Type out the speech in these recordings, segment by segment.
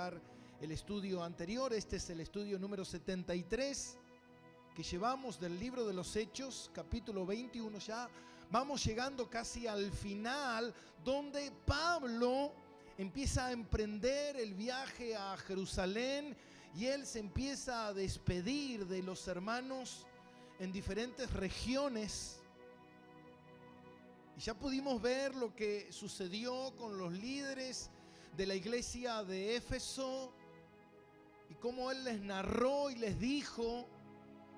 encontrar el estudio anterior. Este es el estudio número 73 que llevamos del libro de los Hechos, capítulo 21. Ya vamos llegando casi al final, donde Pablo empieza a emprender el viaje a Jerusalén y él se empieza a despedir de los hermanos en diferentes regiones. Y ya pudimos ver lo que sucedió con los líderes de la iglesia de Éfeso y cómo él les narró y les dijo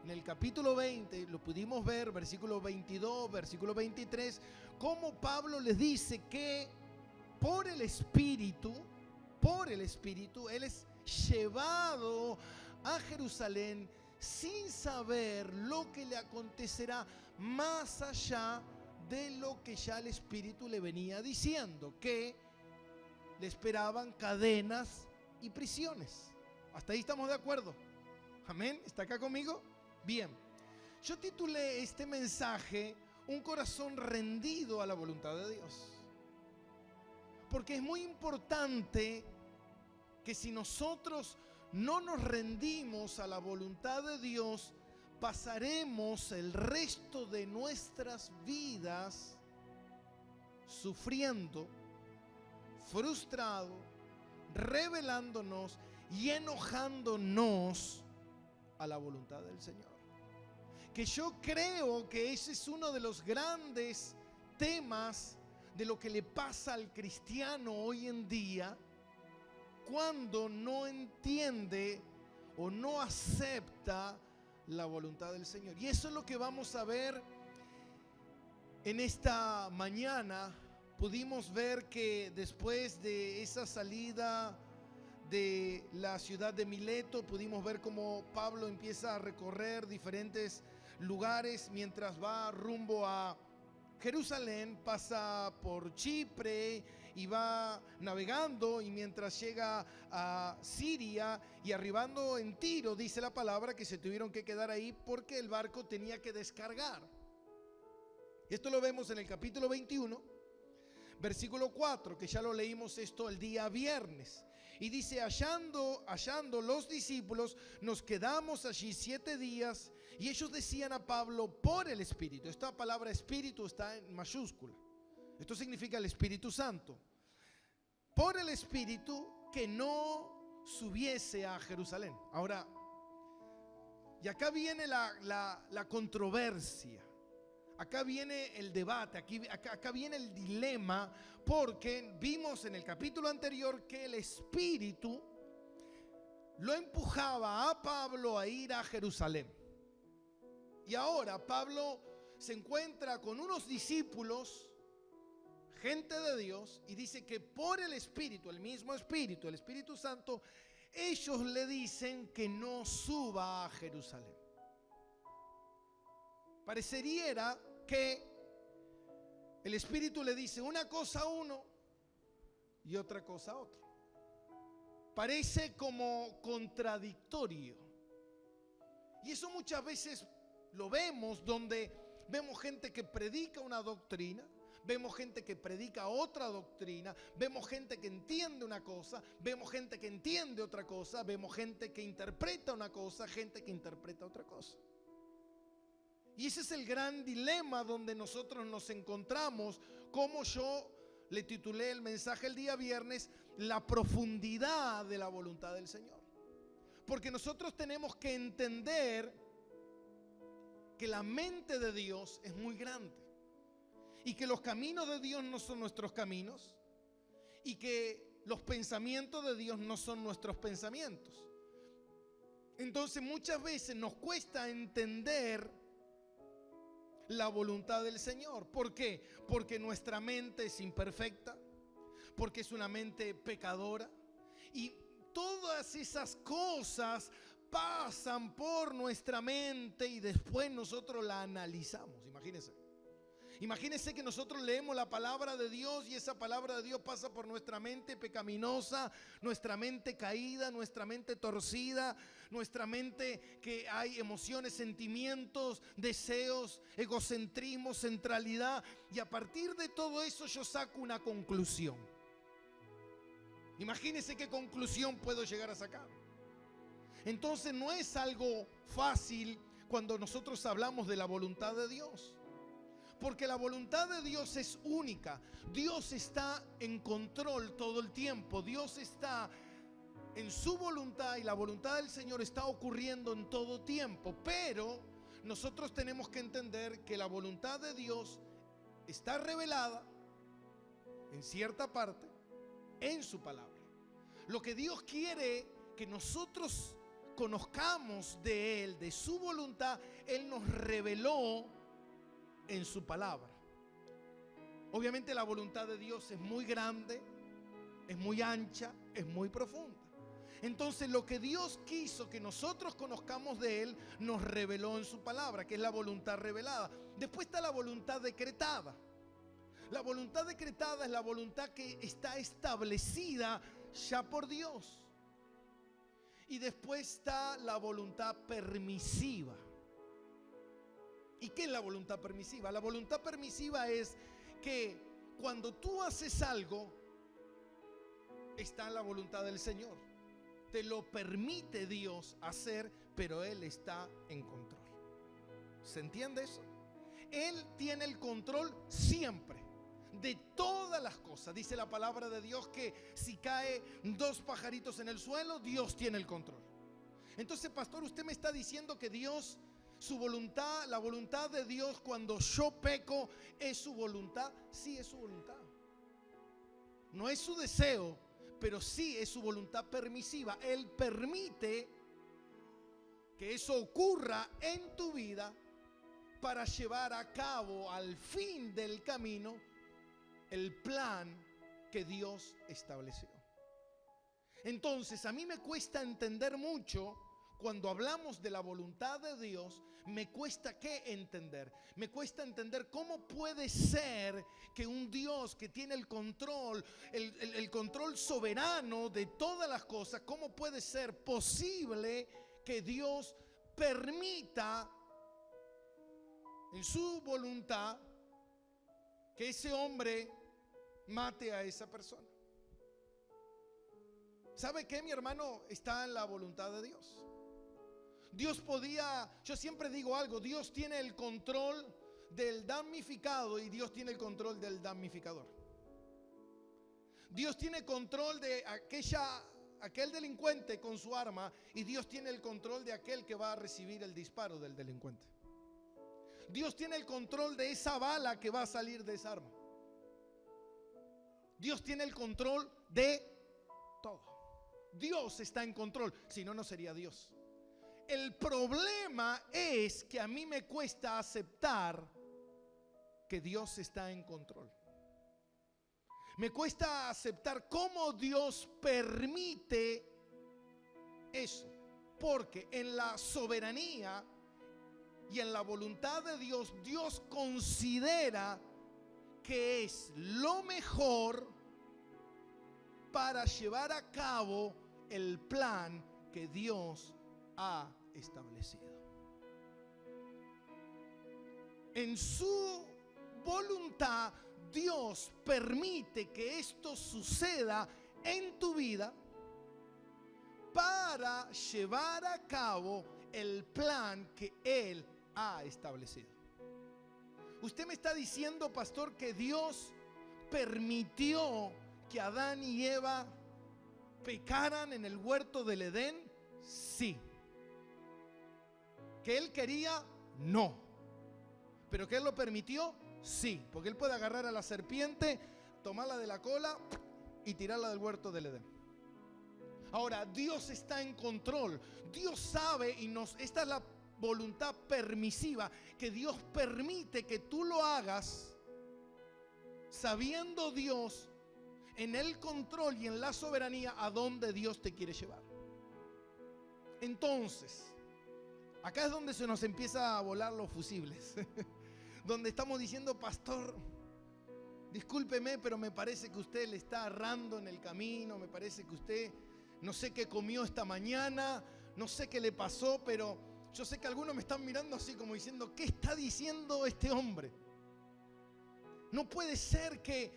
en el capítulo 20, lo pudimos ver, versículo 22, versículo 23, cómo Pablo les dice que por el Espíritu, él es llevado a Jerusalén sin saber lo que le acontecerá más allá de lo que ya el Espíritu le venía diciendo, que le esperaban cadenas y prisiones. Hasta ahí estamos de acuerdo. Amén. ¿Está acá conmigo? Bien. Yo titulé este mensaje Un corazón rendido a la voluntad de Dios. Porque es muy importante que si nosotros no nos rendimos a la voluntad de Dios, pasaremos el resto de nuestras vidas sufriendo, frustrado, rebelándonos y enojándonos a la voluntad del Señor. Que yo creo que ese es uno de los grandes temas de lo que le pasa al cristiano hoy en día cuando no entiende o no acepta la voluntad del Señor. Y eso es lo que vamos a ver en esta mañana. Pudimos ver que después de esa salida de la ciudad de Mileto, pudimos ver cómo Pablo empieza a recorrer diferentes lugares mientras va rumbo a Jerusalén, pasa por Chipre y va navegando, y mientras llega a Siria y arribando en Tiro, dice la palabra que se tuvieron que quedar ahí porque el barco tenía que descargar. Esto lo vemos en el capítulo 21, versículo 4, que ya lo leímos esto el día viernes. Y dice, hallando los discípulos, nos quedamos allí 7 días, y ellos decían a Pablo por el Espíritu. Esta palabra Espíritu está en mayúscula. Esto significa el Espíritu Santo. Por el Espíritu, que no subiese a Jerusalén. Ahora, y acá viene la controversia. Acá viene el debate, acá viene el dilema, porque vimos en el capítulo anterior que el Espíritu lo empujaba a Pablo a ir a Jerusalén. Y ahora Pablo se encuentra con unos discípulos, gente de Dios, y dice que por el Espíritu, el mismo Espíritu, el Espíritu Santo, ellos le dicen que no suba a Jerusalén. Parecería que el Espíritu le dice una cosa a uno y otra cosa a otro. Parece como contradictorio. Y eso muchas veces lo vemos, donde vemos gente que predica una doctrina, vemos gente que predica otra doctrina, vemos gente que entiende una cosa, vemos gente que entiende otra cosa, vemos gente que interpreta una cosa, gente que interpreta otra cosa. Y ese es el gran dilema donde nosotros nos encontramos, como yo le titulé el mensaje el día viernes, la profundidad de la voluntad del Señor. Porque nosotros tenemos que entender que la mente de Dios es muy grande y que los caminos de Dios no son nuestros caminos y que los pensamientos de Dios no son nuestros pensamientos. Entonces muchas veces nos cuesta entender la voluntad del Señor. ¿Por qué? Porque nuestra mente es imperfecta, porque es una mente pecadora, y todas esas cosas pasan por nuestra mente y después nosotros la analizamos. Imagínense que nosotros leemos la palabra de Dios y esa palabra de Dios pasa por nuestra mente pecaminosa, nuestra mente caída, nuestra mente torcida, nuestra mente que hay emociones, sentimientos, deseos, egocentrismo, centralidad, y a partir de todo eso yo saco una conclusión. Imagínense qué conclusión puedo llegar a sacar. Entonces no es algo fácil cuando nosotros hablamos de la voluntad de Dios. Porque la voluntad de Dios es única. Dios está en control todo el tiempo. Dios está en su voluntad y la voluntad del Señor está ocurriendo en todo tiempo. Pero nosotros tenemos que entender que la voluntad de Dios está revelada en cierta parte en su palabra. Lo que Dios quiere que nosotros conozcamos de Él, de su voluntad, Él nos reveló en su palabra. Obviamente la voluntad de Dios es muy grande, es muy ancha, es muy profunda. Entonces lo que Dios quiso que nosotros conozcamos de Él, nos reveló en su palabra, que es la voluntad revelada. Después está la voluntad decretada. La voluntad decretada es la voluntad que está establecida ya por Dios. Y después está la voluntad permisiva. ¿Y qué es la voluntad permisiva? La voluntad permisiva es que cuando tú haces algo, está en la voluntad del Señor. Te lo permite Dios hacer, pero Él está en control. ¿Se entiende eso? Él tiene el control siempre de todas las cosas. Dice la palabra de Dios que si cae 2 pajaritos en el suelo, Dios tiene el control. Entonces, pastor, usted me está diciendo que Dios, su voluntad, la voluntad de Dios cuando yo peco, ¿es su voluntad? Sí, es su voluntad. No es su deseo, pero sí es su voluntad permisiva. Él permite que eso ocurra en tu vida para llevar a cabo al fin del camino el plan que Dios estableció. Entonces, a mí me cuesta entender mucho cuando hablamos de la voluntad de Dios. Me cuesta ¿qué entender? Me cuesta entender cómo puede ser que un Dios que tiene el control, el control soberano de todas las cosas, cómo puede ser posible que Dios permita en su voluntad que ese hombre mate a esa persona. ¿Sabe qué, mi hermano? Está en la voluntad de Dios. Dios podía, yo siempre digo algo, Dios tiene el control del damnificado y Dios tiene el control del damnificador. Dios tiene control de aquel delincuente con su arma y Dios tiene el control de aquel que va a recibir el disparo del delincuente. Dios tiene el control de esa bala que va a salir de esa arma. Dios tiene el control de todo. Dios está en control, si no, no sería Dios. El problema es que a mí me cuesta aceptar que Dios está en control. Me cuesta aceptar cómo Dios permite eso. Porque en la soberanía y en la voluntad de Dios, Dios considera que es lo mejor para llevar a cabo el plan que Dios ha establecido. En su voluntad, Dios permite que esto suceda en tu vida para llevar a cabo el plan que Él ha establecido. Usted me está diciendo, pastor, que Dios permitió que Adán y Eva pecaran en el huerto del Edén. Sí. ¿Que Él quería? No. ¿Pero que Él lo permitió? Sí. Porque Él puede agarrar a la serpiente, tomarla de la cola y tirarla del huerto del Edén. Ahora, Dios está en control. Dios sabe y esta es la voluntad permisiva, que Dios permite que tú lo hagas sabiendo Dios en el control y en la soberanía a donde Dios te quiere llevar. Entonces, acá es donde se nos empieza a volar los fusibles. Donde estamos diciendo, pastor, discúlpeme, pero me parece que usted le está errando en el camino. Me parece que usted, no sé qué comió esta mañana, no sé qué le pasó, pero yo sé que algunos me están mirando así como diciendo, ¿qué está diciendo este hombre? No puede ser que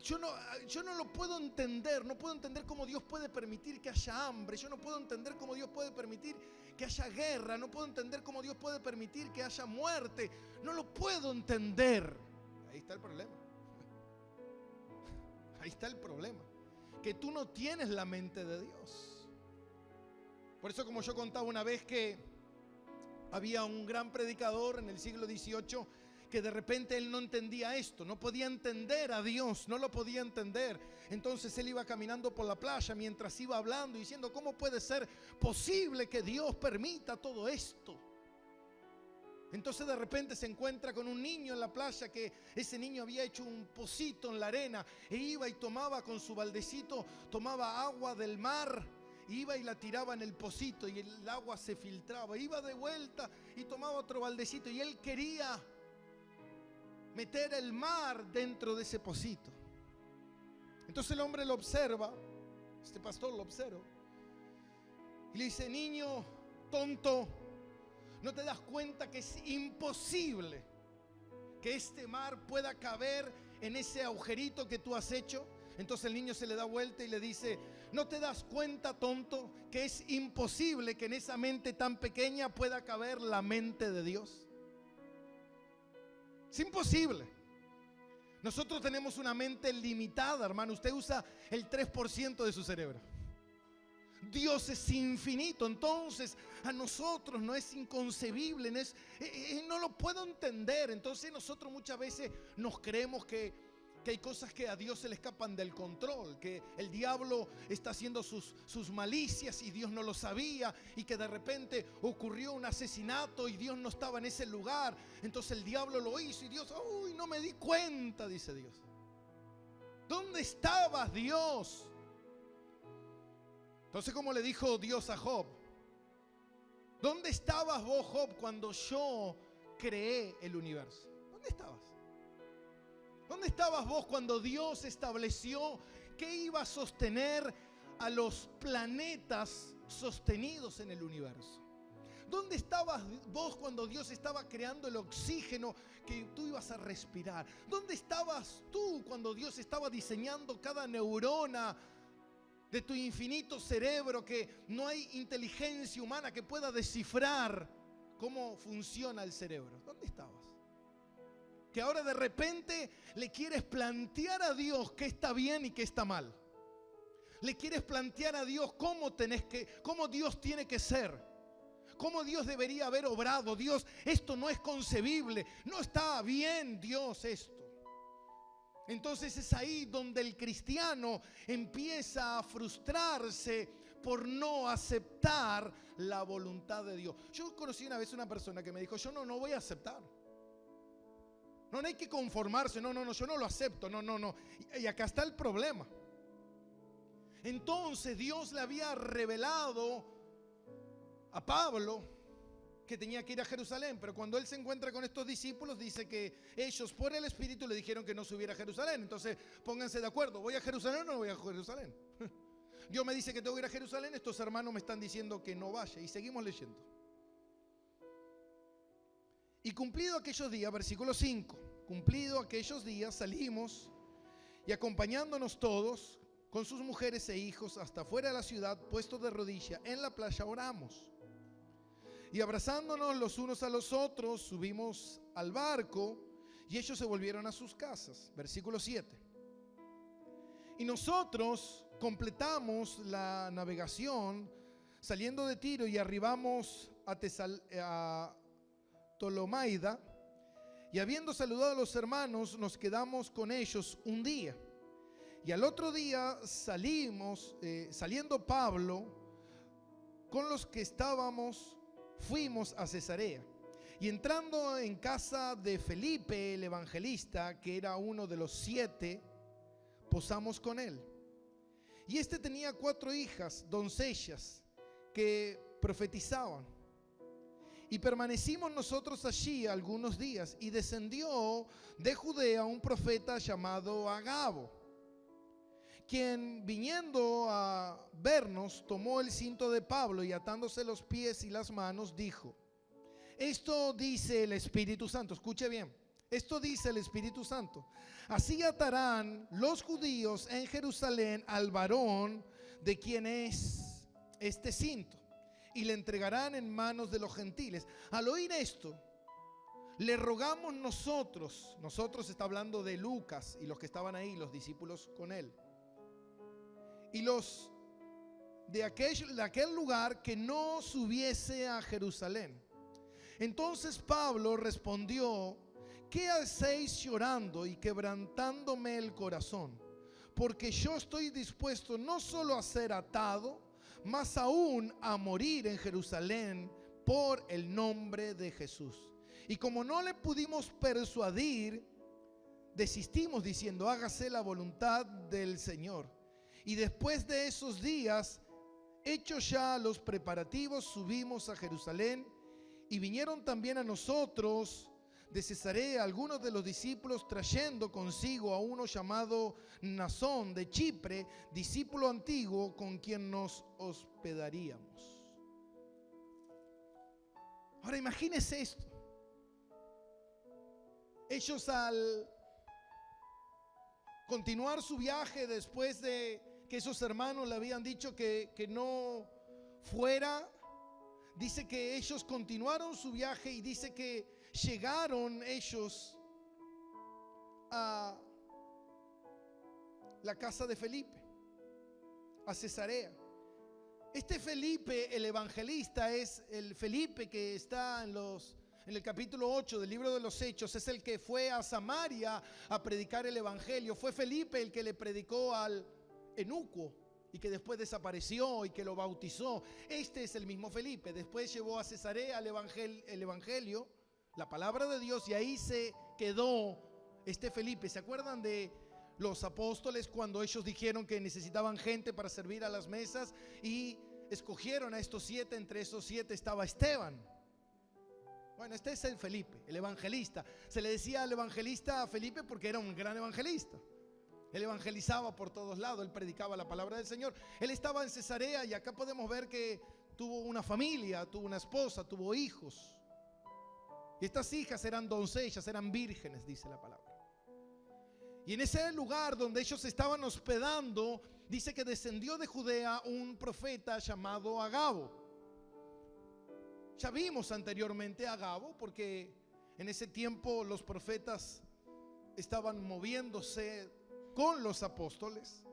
yo no lo puedo entender. No puedo entender cómo Dios puede permitir que haya hambre. Yo no puedo entender cómo Dios puede permitir que haya guerra. No puedo entender cómo Dios puede permitir que haya muerte. No lo puedo entender. Ahí está el problema. Ahí está el problema. Que tú no tienes la mente de Dios. Por eso, como yo contaba una vez, que había un gran predicador en el siglo XVIII que de repente él no entendía esto, no podía entender a Dios, no lo podía entender. Entonces él iba caminando por la playa mientras iba hablando y diciendo: ¿cómo puede ser posible que Dios permita todo esto? Entonces de repente se encuentra con un niño en la playa, que ese niño había hecho un pocito en la arena e iba y tomaba con su baldecito, tomaba agua del mar, iba y la tiraba en el pocito y el agua se filtraba. Iba de vuelta y tomaba otro baldecito y él quería meter el mar dentro de ese pocito. Entonces el hombre lo observa, este pastor lo observa y le dice: niño tonto, ¿no te das cuenta que es imposible que este mar pueda caber en ese agujerito que tú has hecho? Entonces el niño se le da vuelta y le dice: ¿no te das cuenta, tonto, que es imposible que en esa mente tan pequeña pueda caber la mente de Dios? Es imposible. Nosotros tenemos una mente limitada, hermano. Usted usa el 3% de su cerebro. Dios es infinito, entonces a nosotros no es inconcebible, no lo puedo entender. Entonces nosotros muchas veces nos creemos que hay cosas que a Dios se le escapan del control, que el diablo está haciendo sus malicias y Dios no lo sabía, y que de repente ocurrió un asesinato y Dios no estaba en ese lugar. Entonces el diablo lo hizo y Dios: uy, no me di cuenta, dice Dios. ¿Dónde estabas, Dios? Entonces, como le dijo Dios a Job: ¿dónde estabas vos, Job, cuando yo creé el universo? ¿Dónde estabas? ¿Dónde estabas vos cuando Dios estableció que iba a sostener a los planetas sostenidos en el universo? ¿Dónde estabas vos cuando Dios estaba creando el oxígeno que tú ibas a respirar? ¿Dónde estabas tú cuando Dios estaba diseñando cada neurona de tu infinito cerebro, que no hay inteligencia humana que pueda descifrar cómo funciona el cerebro? ¿Dónde estabas? Que ahora de repente le quieres plantear a Dios qué está bien y qué está mal. Le quieres plantear a Dios cómo Dios tiene que ser, cómo Dios debería haber obrado. Dios, esto no es concebible, no está bien, Dios, esto. Entonces es ahí donde el cristiano empieza a frustrarse por no aceptar la voluntad de Dios. Yo conocí una vez una persona que me dijo: yo no voy a aceptar. No hay que conformarse, yo no lo acepto, no. Y acá está el problema. Entonces Dios le había revelado a Pablo que tenía que ir a Jerusalén, pero cuando él se encuentra con estos discípulos, dice que ellos por el Espíritu le dijeron que no subiera a Jerusalén. Entonces pónganse de acuerdo: ¿voy a Jerusalén o no voy a Jerusalén? Dios me dice que tengo que ir a Jerusalén, estos hermanos me están diciendo que no vaya. Y seguimos leyendo. Y cumplido aquellos días, versículo 5, cumplido aquellos días salimos, y acompañándonos todos con sus mujeres e hijos hasta fuera de la ciudad, puestos de rodilla en la playa, oramos. Y abrazándonos los unos a los otros, subimos al barco y ellos se volvieron a sus casas. Versículo 7. Y nosotros completamos la navegación saliendo de Tiro y arribamos a Tolomaida, y habiendo saludado a los hermanos, nos quedamos con ellos un día. Y al otro día saliendo Pablo con los que estábamos, fuimos a Cesarea. Y entrando en casa de Felipe el evangelista, que era uno de los 7, posamos con él. Y este tenía 4 hijas, doncellas, que profetizaban. Y permanecimos nosotros allí algunos días, y descendió de Judea un profeta llamado Agabo, quien viniendo a vernos tomó el cinto de Pablo y atándose los pies y las manos dijo: esto dice el Espíritu Santo. Escuche bien, Esto dice el Espíritu Santo. Así atarán los judíos en Jerusalén al varón de quien es este cinto y le entregarán en manos de los gentiles. Al oír esto, le rogamos nosotros está hablando de Lucas y los que estaban ahí, los discípulos con él, y los de aquel lugar, que no subiese a Jerusalén. Entonces Pablo respondió: ¿qué hacéis llorando y quebrantándome el corazón? Porque yo estoy dispuesto no solo a ser atado, mas aún a morir en Jerusalén por el nombre de Jesús. Y como no le pudimos persuadir, desistimos diciendo: hágase la voluntad del Señor. Y después de esos días, hechos ya los preparativos, subimos a Jerusalén, y vinieron también a nosotros de Cesarea algunos de los discípulos, trayendo consigo a uno llamado Mnasón de Chipre, discípulo antiguo, con quien nos hospedaríamos. Ahora imagínense esto. Ellos, al continuar su viaje después de que esos hermanos le habían dicho que no fuera, dice que ellos continuaron su viaje y dice que llegaron ellos a la casa de Felipe, a Cesarea. Este Felipe, el evangelista, es el Felipe que está en el capítulo 8 del libro de los Hechos. Es el que fue a Samaria a predicar el evangelio. Fue Felipe el que le predicó al eunuco y que después desapareció y que lo bautizó. Este es el mismo Felipe. Después llevó a Cesarea el evangelio, la palabra de Dios, y ahí se quedó este Felipe. ¿Se acuerdan de los apóstoles cuando ellos dijeron que necesitaban gente para servir a las mesas y escogieron a estos 7? Entre esos 7 estaba Esteban. Bueno, este es el Felipe, el evangelista. Se le decía al evangelista a Felipe porque era un gran evangelista. Él evangelizaba por todos lados, él predicaba la palabra del Señor. Él estaba en Cesarea y acá podemos ver que tuvo una familia, tuvo una esposa, tuvo hijos. Y estas hijas eran doncellas, eran vírgenes, dice la palabra. Y en ese lugar donde ellos estaban hospedando, dice que descendió de Judea un profeta llamado Agabo. Ya vimos anteriormente a Agabo, porque en ese tiempo los profetas estaban moviéndose con los apóstoles.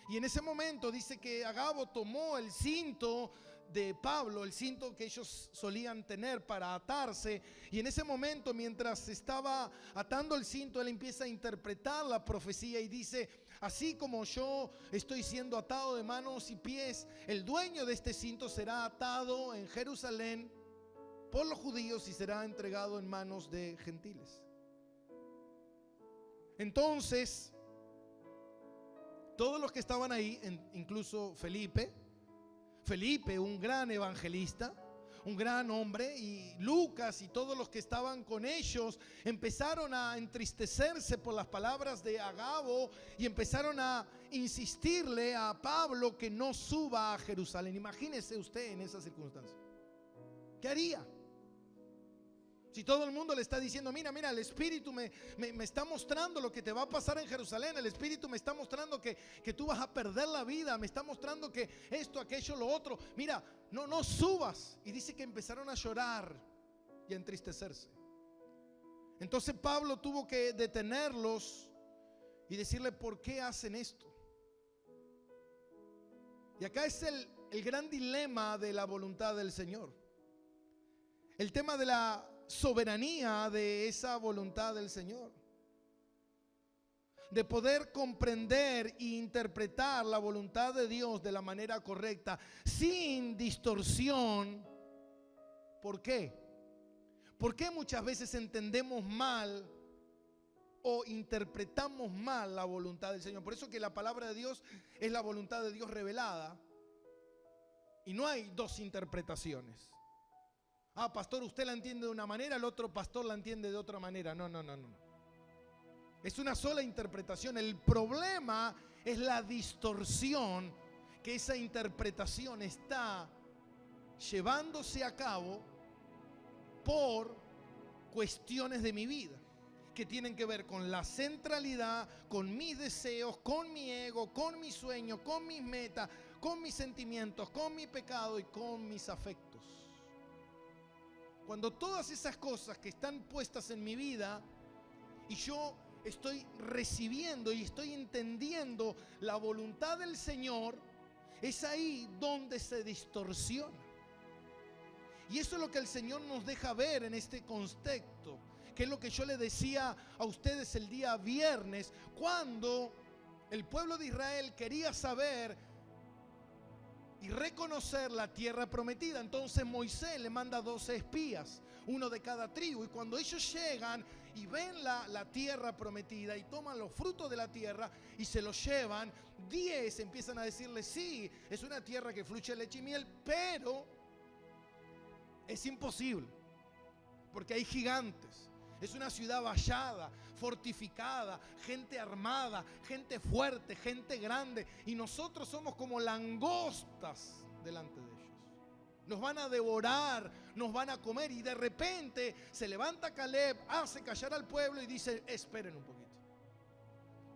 Y en ese momento dice que Agabo tomó el cinto de Pablo, el cinto que ellos solían tener para atarse, y en ese momento, mientras estaba atando el cinto, él empieza a interpretar la profecía y dice: así como yo estoy siendo atado de manos y pies, el dueño de este cinto será atado en Jerusalén por los judíos y será entregado en manos de gentiles. Entonces todos los que estaban ahí, incluso Felipe, un gran evangelista, un gran hombre, y Lucas y todos los que estaban con ellos, empezaron a entristecerse por las palabras de Agabo y empezaron a insistirle a Pablo que no suba a Jerusalén. Imagínese usted en esa circunstancia. ¿Qué haría? Si todo el mundo le está diciendo: mira, el Espíritu me está mostrando lo que te va a pasar en Jerusalén. El Espíritu me está mostrando que tú vas a perder la vida. Me está mostrando que esto, aquello, lo otro. Mira, no subas. Y dice que empezaron a llorar y a entristecerse. Entonces Pablo tuvo que detenerlos y decirle: ¿por qué hacen esto? Y acá es el gran dilema de la voluntad del Señor. El tema de la soberanía de esa voluntad del Señor, de poder comprender e interpretar la voluntad de Dios de la manera correcta, sin distorsión. ¿Por qué? Porque muchas veces entendemos mal o interpretamos mal la voluntad del Señor. Por eso que la palabra de Dios es la voluntad de Dios revelada y no hay dos interpretaciones. Pastor, usted la entiende de una manera, el otro pastor la entiende de otra manera. No. Es una sola interpretación. El problema es la distorsión que esa interpretación está llevándose a cabo por cuestiones de mi vida. que tienen que ver con la centralidad, con mis deseos, con mi ego, con mis sueños, con mis metas, con mis sentimientos, con mi pecado y con mis afectos. Cuando todas esas cosas que están puestas en mi vida y yo estoy recibiendo y estoy entendiendo la voluntad del Señor, es ahí donde se distorsiona. Y eso es lo que el Señor nos deja ver en este contexto, que es lo que yo le decía a ustedes el día viernes, cuando el pueblo de Israel quería saber y reconocer la tierra prometida. Entonces Moisés le manda 12 espías, uno de cada tribu, y cuando ellos llegan y ven la tierra prometida y toman los frutos de la tierra y se los llevan, 10 empiezan a decirle: sí, es una tierra que fluye leche y miel, pero es imposible, porque hay gigantes. Es una ciudad vallada, fortificada, gente armada, gente fuerte, gente grande. Y nosotros somos como langostas delante de ellos. Nos van a devorar, nos van a comer. Y de repente se levanta Caleb, hace callar al pueblo y dice: esperen un poquito.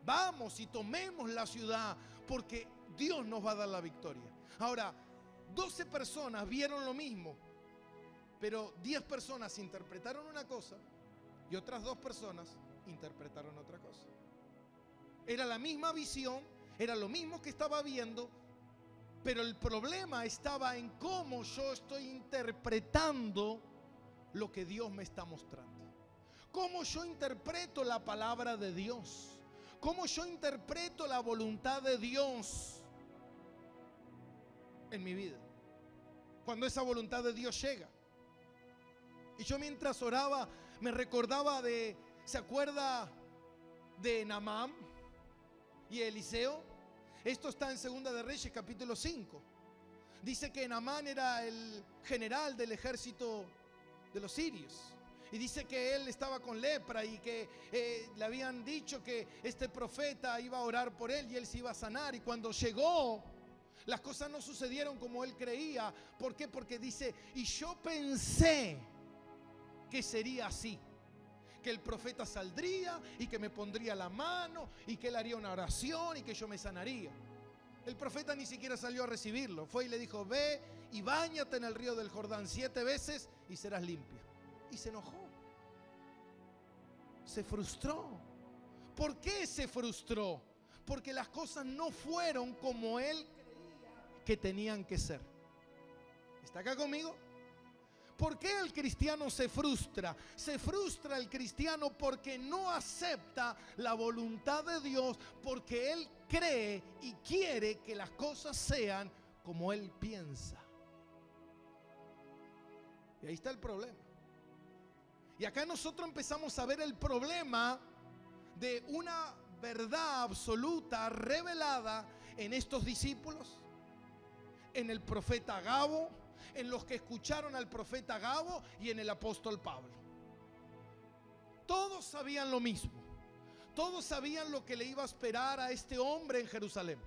Vamos y tomemos la ciudad, porque Dios nos va a dar la victoria. Ahora, 12 personas vieron lo mismo, pero 10 personas interpretaron una cosa y otras 2 personas interpretaron otra cosa. Era la misma visión, era lo mismo que estaba viendo, pero el problema estaba en cómo yo estoy interpretando lo que Dios me está mostrando. Cómo yo interpreto la palabra de Dios. Cómo yo interpreto la voluntad de Dios en mi vida. Cuando esa voluntad de Dios llega. Y yo mientras oraba me recordaba ¿se acuerda de Naamán y Eliseo? Esto está en Segunda de Reyes capítulo 5. Dice que Naamán era el general del ejército de los sirios. Y dice que él estaba con lepra y que le habían dicho que este profeta iba a orar por él y él se iba a sanar. Y cuando llegó, las cosas no sucedieron como él creía. ¿Por qué? Porque dice: y yo pensé que sería así, que el profeta saldría y que me pondría la mano y que él haría una oración y que yo me sanaría. El profeta ni siquiera salió a recibirlo. Fue y le dijo: ve y báñate en el río del Jordán 7 veces y serás limpio. Y se enojó, se frustró. ¿Por qué se frustró? Porque las cosas no fueron como él creía que tenían que ser. ¿Está acá conmigo? ¿Por qué el cristiano se frustra? Se frustra el cristiano porque no acepta la voluntad de Dios, porque él cree y quiere que las cosas sean como él piensa. Y ahí está el problema. Y acá nosotros empezamos a ver el problema de una verdad absoluta revelada en estos discípulos, en el profeta Agabo, en los que escucharon al profeta Agabo y en el apóstol Pablo. Todos sabían lo mismo. Todos sabían lo que le iba a esperar a este hombre en Jerusalén.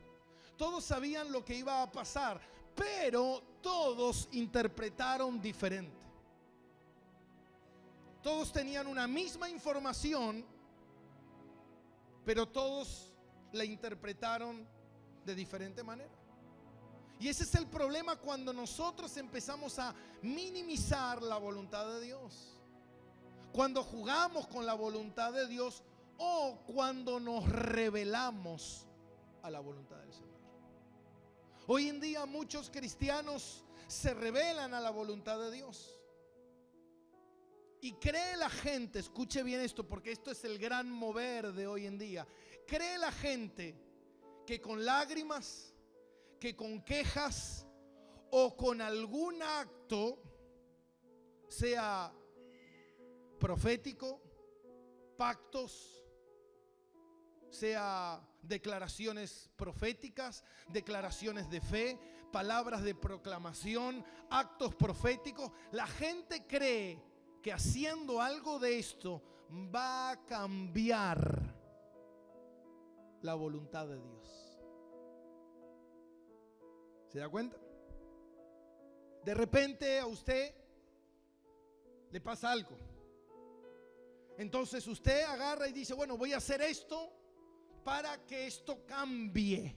Todos sabían lo que iba a pasar, pero todos interpretaron diferente. Todos tenían una misma información, pero todos la interpretaron de diferente manera. Y ese es el problema cuando nosotros empezamos a minimizar la voluntad de Dios. Cuando jugamos con la voluntad de Dios o cuando nos rebelamos a la voluntad del Señor. Hoy en día muchos cristianos se rebelan a la voluntad de Dios. Y cree la gente, escuche bien esto, porque esto es el gran mover de hoy en día. Cree la gente que con lágrimas, que con quejas o con algún acto, sea profético, pactos, sea declaraciones proféticas, declaraciones de fe, palabras de proclamación, actos proféticos, la gente cree que haciendo algo de esto va a cambiar la voluntad de Dios. ¿Se da cuenta? De repente a usted le pasa algo. Entonces usted agarra y dice, bueno, voy a hacer esto para que esto cambie.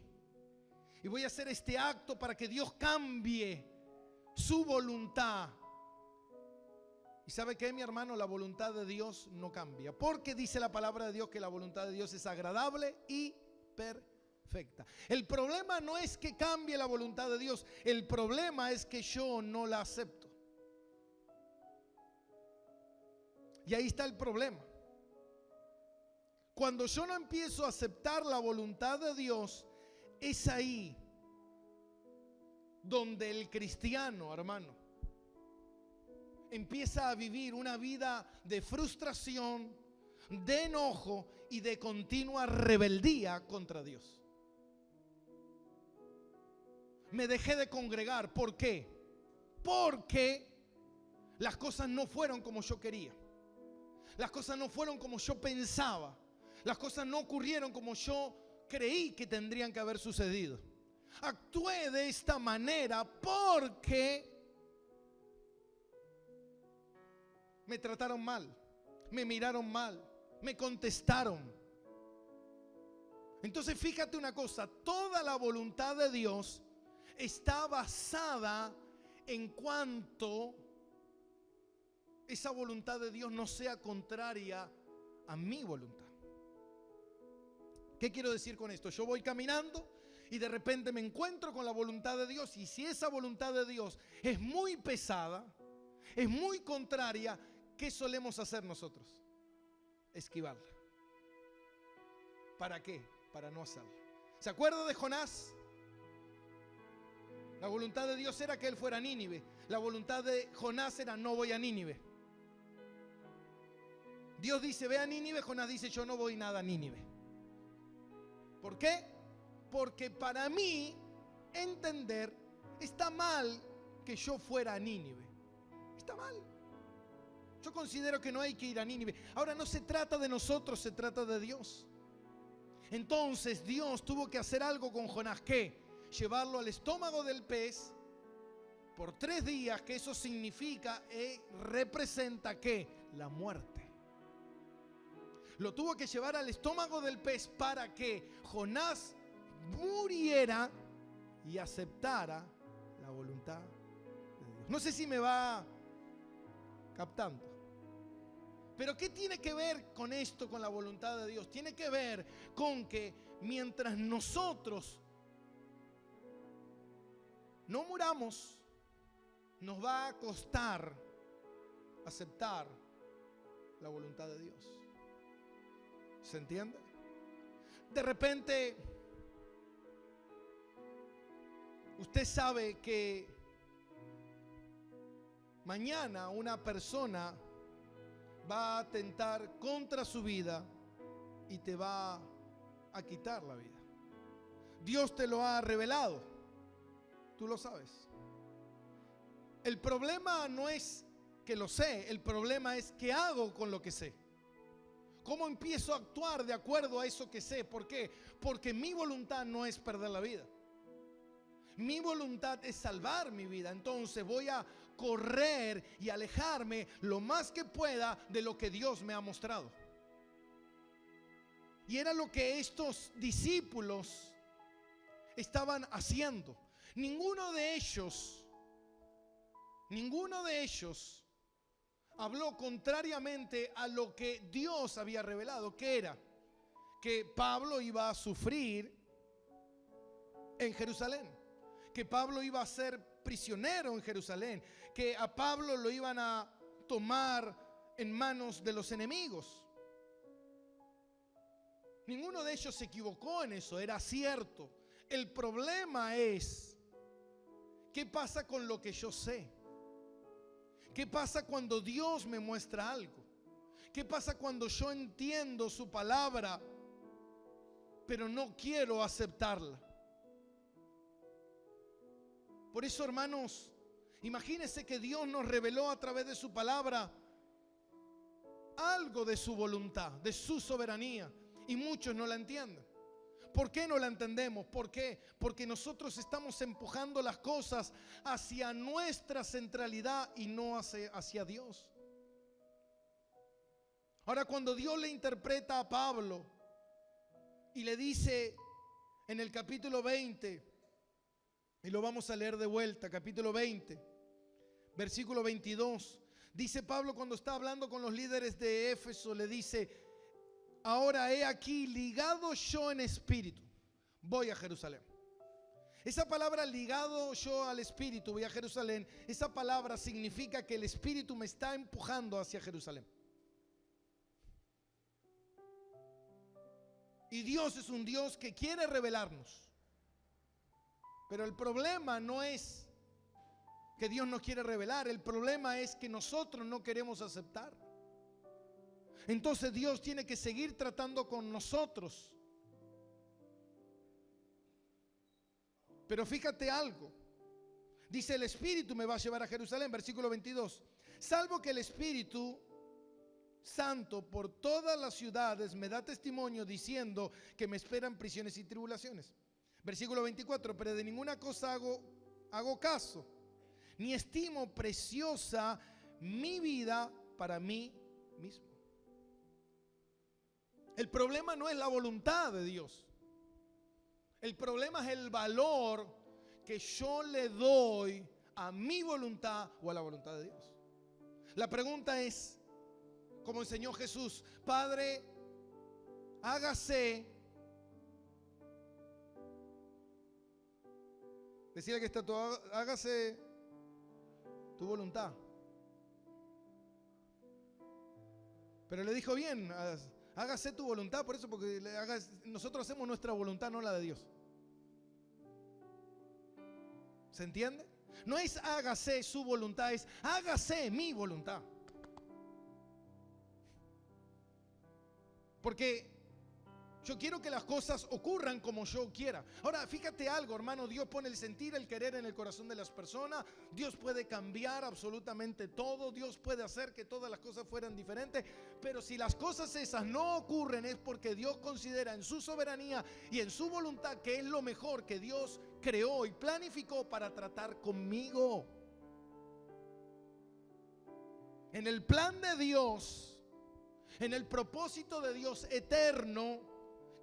Y voy a hacer este acto para que Dios cambie su voluntad. ¿Y sabe qué, mi hermano? La voluntad de Dios no cambia. Porque dice la palabra de Dios que la voluntad de Dios es agradable y perfecta. El problema no es que cambie la voluntad de Dios. El problema es que yo no la acepto. Y ahí está el problema. Cuando yo no empiezo a aceptar la voluntad de Dios, es ahí donde el cristiano, hermano, empieza a vivir una vida de frustración, de enojo y de continua rebeldía contra Dios. Me dejé de congregar. ¿Por qué? Porque las cosas no fueron como yo quería. Las cosas no fueron como yo pensaba. Las cosas no ocurrieron como yo creí que tendrían que haber sucedido. Actué de esta manera porque me trataron mal, me miraron mal, me contestaron. Entonces fíjate una cosa, toda la voluntad de Dios está basada en cuanto esa voluntad de Dios no sea contraria a mi voluntad. ¿Qué quiero decir con esto? Yo voy caminando y de repente me encuentro con la voluntad de Dios, y si esa voluntad de Dios es muy pesada, es muy contraria, ¿qué solemos hacer nosotros? Esquivarla. ¿Para qué? Para no hacerla. ¿Se acuerda de Jonás? La voluntad de Dios era que él fuera a Nínive. La voluntad de Jonás era: no voy a Nínive. Dios dice: ve a Nínive. Jonás dice: yo no voy nada a Nínive. ¿Por qué? Porque para mí entender, está mal que yo fuera a Nínive. Está mal. Yo considero que no hay que ir a Nínive. Ahora, no se trata de nosotros, se trata de Dios. Entonces Dios tuvo que hacer algo con Jonás. ¿Qué? Llevarlo al estómago del pez por 3 días, que eso significa representa ¿qué? La muerte. Lo tuvo que llevar al estómago del pez para que Jonás muriera y aceptara la voluntad de Dios. No sé si me va captando. Pero ¿qué tiene que ver con esto, con la voluntad de Dios? Tiene que ver con que mientras nosotros no muramos, nos va a costar aceptar la voluntad de Dios. ¿Se entiende? De repente, usted sabe que mañana una persona va a atentar contra su vida y te va a quitar la vida. Dios te lo ha revelado. Tú lo sabes. El problema no es que lo sé, el problema es qué hago con lo que sé. ¿Cómo empiezo a actuar de acuerdo a eso que sé? ¿Por qué? Porque mi voluntad no es perder la vida. Mi voluntad es salvar mi vida. Entonces voy a correr y alejarme lo más que pueda de lo que Dios me ha mostrado. Y era lo que estos discípulos estaban haciendo. Ninguno de ellos habló contrariamente a lo que Dios había revelado. ¿Qué era? Que Pablo iba a sufrir en Jerusalén, que Pablo iba a ser prisionero en Jerusalén, que a Pablo lo iban a tomar en manos de los enemigos. Ninguno de ellos se equivocó en eso, era cierto. El problema es, ¿qué pasa con lo que yo sé? ¿Qué pasa cuando Dios me muestra algo? ¿Qué pasa cuando yo entiendo su palabra, pero no quiero aceptarla? Por eso, hermanos, imagínense que Dios nos reveló a través de su palabra algo de su voluntad, de su soberanía, y muchos no la entienden. ¿Por qué no la entendemos? ¿Por qué? Porque nosotros estamos empujando las cosas hacia nuestra centralidad y no hacia Dios. Ahora, cuando Dios le interpreta a Pablo y le dice en el capítulo 20, y lo vamos a leer de vuelta, capítulo 20, versículo 22, dice Pablo cuando está hablando con los líderes de Éfeso, le dice: ahora he aquí, ligado yo en espíritu, voy a Jerusalén. Esa palabra ligado yo al espíritu, voy a Jerusalén, esa palabra significa que el espíritu me está empujando hacia Jerusalén. Y Dios es un Dios que quiere revelarnos. Pero el problema no es que Dios nos quiere revelar, el problema es que nosotros no queremos aceptar. Entonces Dios tiene que seguir tratando con nosotros. Pero fíjate algo. Dice: el Espíritu me va a llevar a Jerusalén, versículo 22. Salvo que el Espíritu Santo por todas las ciudades me da testimonio diciendo que me esperan prisiones y tribulaciones. Versículo 24. Pero de ninguna cosa hago caso, ni estimo preciosa mi vida para mí mismo. El problema no es la voluntad de Dios. El problema es el valor que yo le doy a mi voluntad o a la voluntad de Dios. La pregunta es, como enseñó Jesús: Padre, hágase. Decía que está todo, hágase tu voluntad. Pero le dijo bien: hágase tu voluntad, por eso, porque nosotros hacemos nuestra voluntad, no la de Dios. ¿Se entiende? No es hágase su voluntad, es hágase mi voluntad. Porque yo quiero que las cosas ocurran como yo quiera. Ahora, fíjate algo, hermano. Dios pone el sentir, el querer en el corazón de las personas. Dios puede cambiar absolutamente todo. Dios puede hacer que todas las cosas fueran diferentes. Pero si las cosas esas no ocurren, es porque Dios considera en su soberanía y en su voluntad que es lo mejor que Dios creó y planificó para tratar conmigo. En el plan de Dios, en el propósito de Dios eterno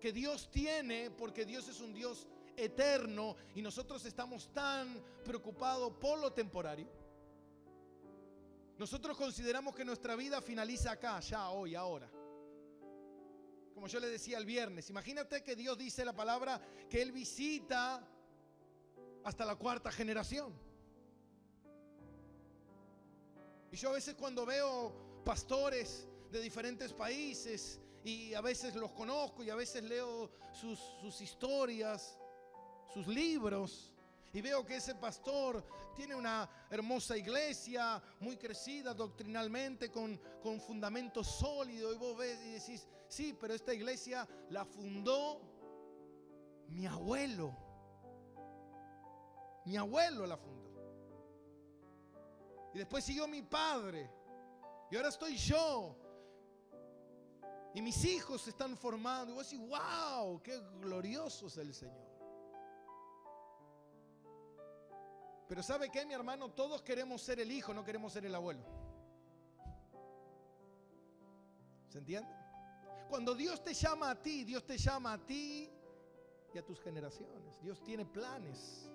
que Dios tiene, porque Dios es un Dios eterno y nosotros estamos tan preocupados por lo temporario. Nosotros consideramos que nuestra vida finaliza acá, ya, hoy, ahora. Como yo le decía el viernes, imagínate que Dios dice la palabra que Él visita hasta la 4ª generación. Y yo a veces cuando veo pastores de diferentes países, y a veces los conozco y a veces leo sus historias, sus libros, y veo que ese pastor tiene una hermosa iglesia, muy crecida doctrinalmente, con fundamento sólido, y vos ves y decís: sí, pero esta iglesia la fundó mi abuelo. Mi abuelo la fundó. Y después siguió mi padre. Y ahora estoy yo. Y mis hijos se están formando. Y vos decís: wow, qué glorioso es el Señor. Pero ¿sabe qué, mi hermano? Todos queremos ser el hijo, no queremos ser el abuelo. ¿Se entiende? Cuando Dios te llama a ti, Dios te llama a ti y a tus generaciones. Dios tiene planes.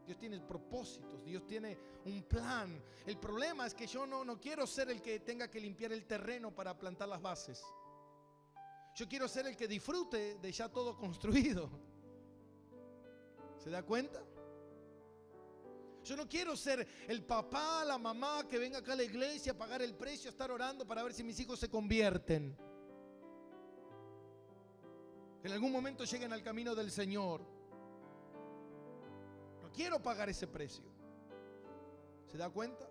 Dios tiene propósitos, Dios tiene un plan. El problema es que yo no quiero ser el que tenga que limpiar el terreno para plantar las bases. Yo quiero ser el que disfrute de ya todo construido. ¿Se da cuenta? Yo no quiero ser el papá, la mamá que venga acá a la iglesia a pagar el precio, a estar orando para ver si mis hijos se convierten. Que en algún momento lleguen al camino del Señor. Quiero pagar ese precio. ¿Se da cuenta?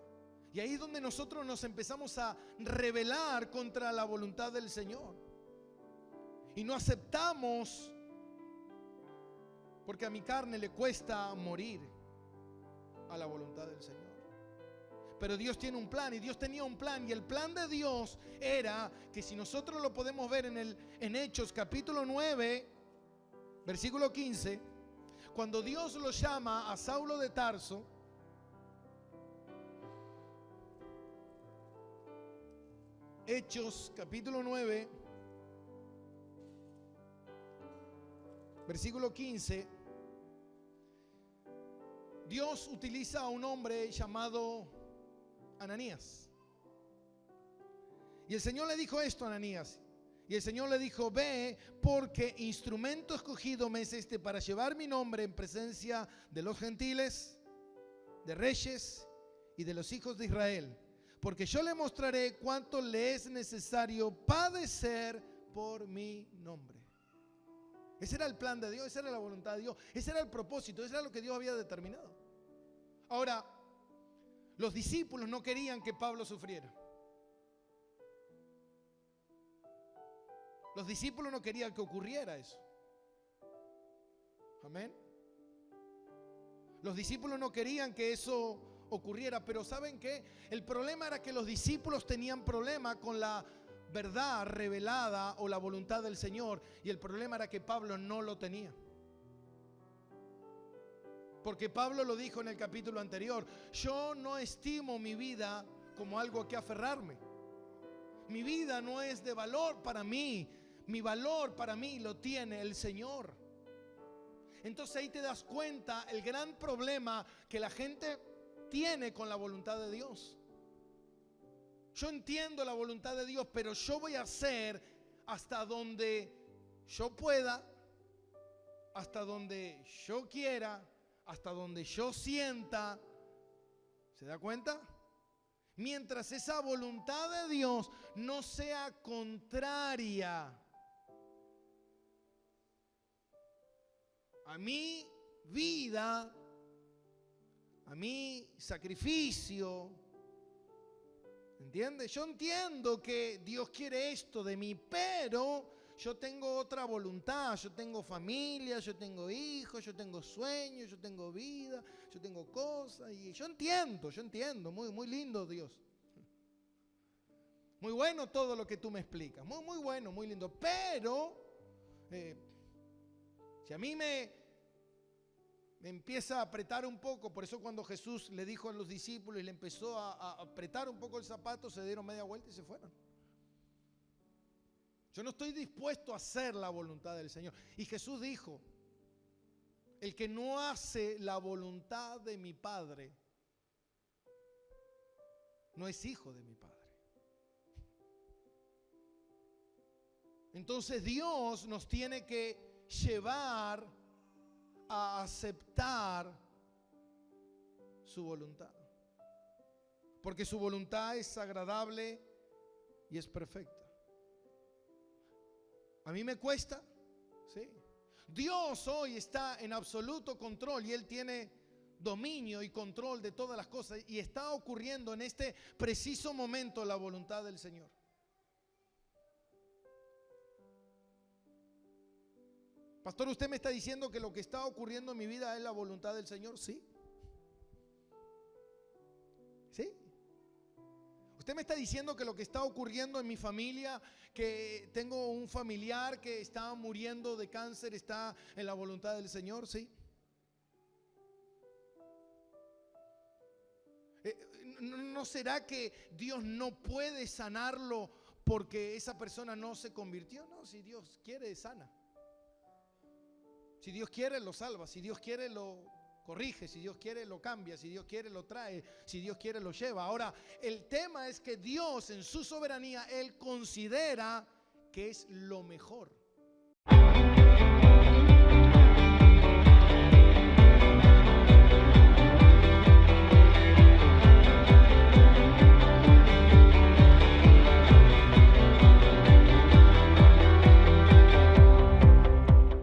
Y ahí es donde nosotros nos empezamos a rebelar contra la voluntad del Señor. Y no aceptamos, porque a mi carne le cuesta morir a la voluntad del Señor. Pero Dios tiene un plan, y Dios tenía un plan, y el plan de Dios era que, si nosotros lo podemos ver en Hechos capítulo 9, versículo 15, cuando Dios lo llama a Saulo de Tarso, Hechos capítulo 9, versículo 15. Dios utiliza a un hombre llamado Ananías. Y el Señor le dijo esto a Ananías. Y el Señor le dijo: ve, porque instrumento escogido me es este para llevar mi nombre en presencia de los gentiles, de reyes y de los hijos de Israel. Porque yo le mostraré cuánto le es necesario padecer por mi nombre. Ese era el plan de Dios, esa era la voluntad de Dios, ese era el propósito, ese era lo que Dios había determinado. Ahora, los discípulos no querían que Pablo sufriera. Los discípulos no querían que ocurriera eso. Amén. Los discípulos no querían que eso ocurriera, pero ¿saben qué? El problema era que los discípulos tenían problema con la verdad revelada o la voluntad del Señor, y el problema era que Pablo no lo tenía. Porque Pablo lo dijo en el capítulo anterior: yo no estimo mi vida como algo a que aferrarme. Mi vida no es de valor para mí. Mi valor para mí lo tiene el Señor. Entonces ahí te das cuenta el gran problema que la gente tiene con la voluntad de Dios. Yo entiendo la voluntad de Dios, pero yo voy a hacer hasta donde yo pueda, hasta donde yo quiera, hasta donde yo sienta. ¿Se da cuenta? Mientras esa voluntad de Dios no sea contraria a mi vida, a mi sacrificio. ¿Entiendes? Yo entiendo que Dios quiere esto de mí, pero yo tengo otra voluntad. Yo tengo familia, yo tengo hijos, yo tengo sueños, yo tengo vida, yo tengo cosas. Y yo entiendo. Muy lindo Dios. Muy bueno todo lo que tú me explicas. Muy bueno, muy lindo. Pero si a mí me empieza a apretar un poco, por eso cuando Jesús le dijo a los discípulos y le empezó a apretar un poco el zapato, se dieron media vuelta y se fueron. Yo no estoy dispuesto a hacer la voluntad del Señor. Y Jesús dijo: el que no hace la voluntad de mi Padre no es hijo de mi Padre. Entonces Dios nos tiene que llevar a aceptar su voluntad, porque su voluntad es agradable y es perfecta. A mí me cuesta, sí. Dios hoy está en absoluto control y Él tiene dominio y control de todas las cosas, y está ocurriendo en este preciso momento la voluntad del Señor. Pastor, ¿usted me está diciendo que lo que está ocurriendo en mi vida es la voluntad del Señor? Sí. ¿Sí? ¿Usted me está diciendo que lo que está ocurriendo en mi familia, que tengo un familiar que está muriendo de cáncer, está en la voluntad del Señor? Sí. ¿No será que Dios no puede sanarlo porque esa persona no se convirtió? No, si Dios quiere, sana. Si Dios quiere, lo salva. Si Dios quiere, lo corrige. Si Dios quiere, lo cambia. Si Dios quiere, lo trae. Si Dios quiere, lo lleva. Ahora, el tema es que Dios, en su soberanía, Él considera que es lo mejor.